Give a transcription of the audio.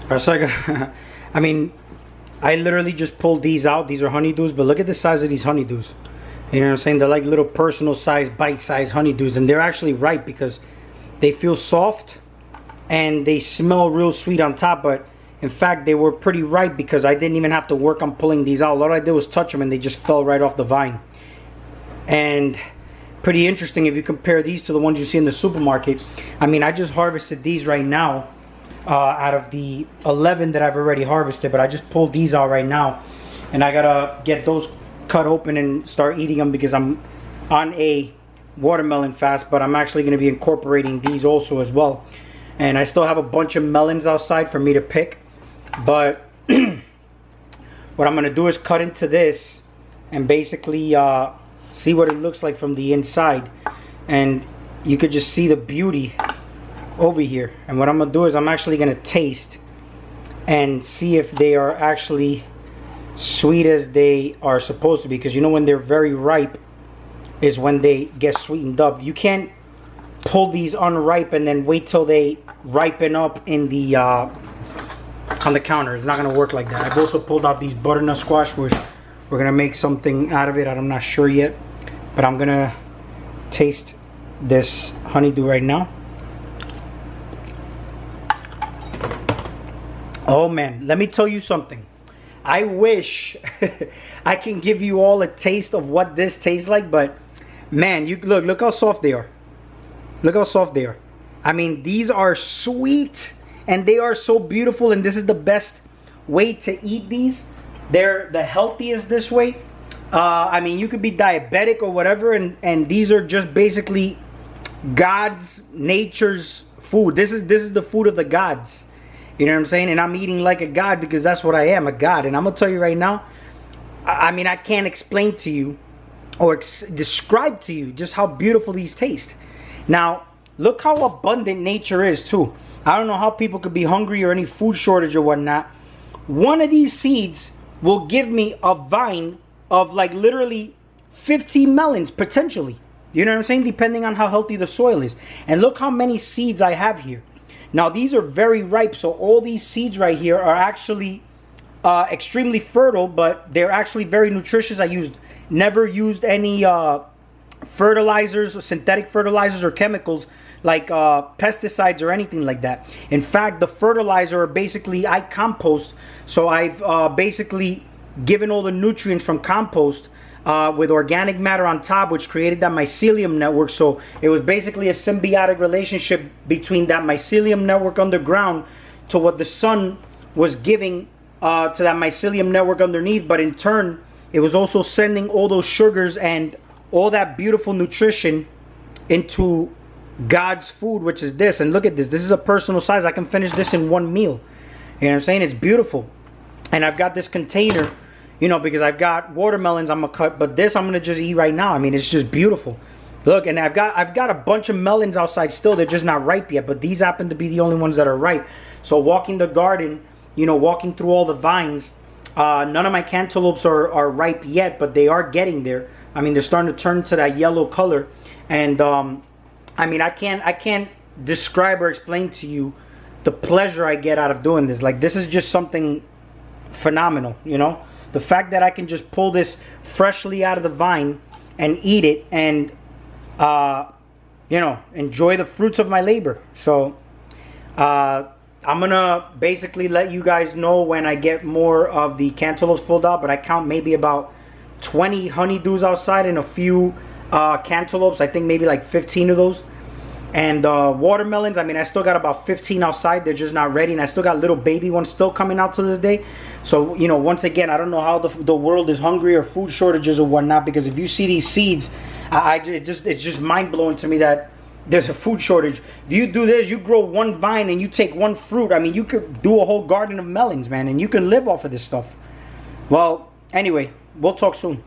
Alright, so I mean, I literally just pulled these out. These are honeydews, but look at the size of these honeydews. You know what I'm saying? They're like little personal size, bite-sized honeydews, and they're actually ripe because they feel soft and they smell real sweet on top. But in fact, they were pretty ripe because I didn't even have to work on pulling these out. All I did was touch them and they just fell right off the vine. And pretty interesting if you compare these to the ones you see in the supermarket. I mean, I just harvested these right now out of the 11 that I've already harvested, but I just pulled these out right now, and I gotta get those cut open and start eating them because I'm on a watermelon fast. But I'm actually going to be incorporating these also as well. And I still have a bunch of melons outside for me to pick, but what I'm going to do is cut into this and basically see what it looks like from the inside, and you could just see the beauty over here. And what I'm going to do is I'm actually going to taste and see if they are actually sweet as they are supposed to be, because you know when they're very ripe is when they get sweetened up. You can't pull these unripe and then wait till they ripen up in the on the counter. It's not going to work like that. I've also pulled out these butternut squash, which we're going to make something out of it. I'm not sure yet, but I'm going to taste this honeydew right now. Oh man, let me tell you something. I wish I can give you all a taste of what this tastes like, but man, you look how soft they are. Look how soft they are. I mean, these are sweet and they are so beautiful, and this is the best way to eat these. They're the healthiest this way. I mean, you could be diabetic or whatever, and these are just basically God's, nature's food. This is the food of the gods. You know what I'm saying? And I'm eating like a god because that's what I am, a god. And I'm going to tell you right now, I mean, I can't explain to you or describe to you just how beautiful these taste. Now, look how abundant nature is too. I don't know how people could be hungry or any food shortage or whatnot. One of these seeds will give me a vine of like literally 15 melons potentially. You know what I'm saying? Depending on how healthy the soil is. And look how many seeds I have here. Now these are very ripe, so all these seeds right here are actually extremely fertile, but they're actually very nutritious. I never used any fertilizers or synthetic fertilizers or chemicals like pesticides or anything like that. In fact, the fertilizer basically I compost, so I've basically given all the nutrients from compost with organic matter on top, which created that mycelium network. So it was basically a symbiotic relationship between that mycelium network underground to what the sun was giving to that mycelium network underneath. But in turn, it was also sending all those sugars and all that beautiful nutrition into God's food, which is this. And look at this. This is a personal size. I can finish this in one meal. You know what I'm saying? It's beautiful. And I've got this container, you know, because I've got watermelons I'm gonna cut, but this I'm gonna just eat right now. I mean, it's just beautiful. Look, and I've got a bunch of melons outside still. They're just not ripe yet, but these happen to be the only ones that are ripe. So walking the garden, you know, walking through all the vines, none of my cantaloupes are ripe yet, but they are getting there. I mean, they're starting to turn to that yellow color. And I mean, I can't describe or explain to you the pleasure I get out of doing this. Like, this is just something phenomenal, you know. The fact that I can just pull this freshly out of the vine and eat it and, you know, enjoy the fruits of my labor. So, I'm going to basically let you guys know when I get more of the cantaloupes pulled out. But I count maybe about 20 honeydews outside and a few cantaloupes. I think maybe like 15 of those. And watermelons, I mean, I still got about 15 outside. They're just not ready. And I still got little baby ones still coming out to this day. So, you know, once again, I don't know how the world is hungry or food shortages or whatnot. Because if you see these seeds, it's just mind-blowing to me that there's a food shortage. If you do this, you grow one vine and you take one fruit. I mean, you could do a whole garden of melons, man. And you can live off of this stuff. Well, anyway, we'll talk soon.